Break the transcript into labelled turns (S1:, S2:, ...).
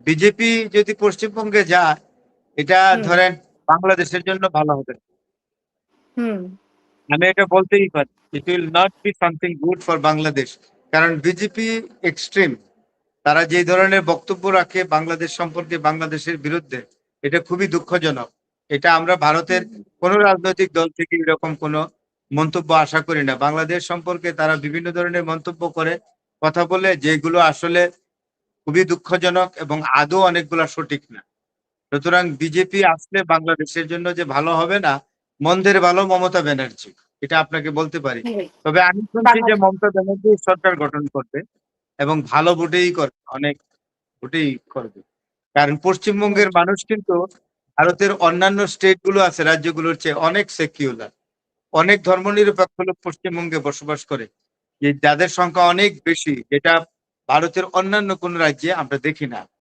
S1: BJP যদি পশ্চিমবঙ্গে যায়, এটা
S2: হুম,
S1: ধরেন বাংলাদেশের জন্য ভালো হবে।
S2: হুম,
S1: আমি এটা বলতেই পারি। It will not be something good for Bangladesh. কারণ বিজেপি এক্সট্রিম। তারা যে ধরনের বক্তব্য রাখে বাংলাদেশ সম্পর্কে, বাংলাদেশের বিরুদ্ধে, এটা খুবই দুঃখজনক। এটা আমরা ভারতের
S2: হুম,
S1: কোনো রাজনৈতিক দল থেকে এরকম কোনো মন্তব্য আশা করি না। বাংলাদেশ সম্পর্কে তারা বিভিন্ন ধরনের মন্তব্য করে, কথা বলে, যেগুলো আসলে খুবই দুঃখজনক এবং আদৌ অনেকগুলা সঠিক না। সুতরাং বিজেপি আসলে বাংলাদেশের জন্য যে ভালো হবে না, মন্দের ভালো মমতা ব্যানার্জি। এটা আপনাকে বলতে পারি।
S2: হ্যাঁ,
S1: তবে আমি শুনছি যে
S2: বাংলাদেশ
S1: মমতা ব্যানার্জি সরকার গঠন করবে এবং ভালো ভোটেই করবে, অনেক ভোটেই করবে। কারণ পশ্চিমবঙ্গের মানুষ কিন্তু ভারতের অন্যান্য স্টেট গুলো আছে, রাজ্যগুলোর চেয়ে অনেক সেকিউলার, অনেক ধর্মনিরপেক্ষ লোক পশ্চিমবঙ্গে বসবাস করে, যে যাদের সংখ্যা অনেক বেশি, যেটা ভারতের অন্যান্য কোন রাজ্যে আমরা দেখি না।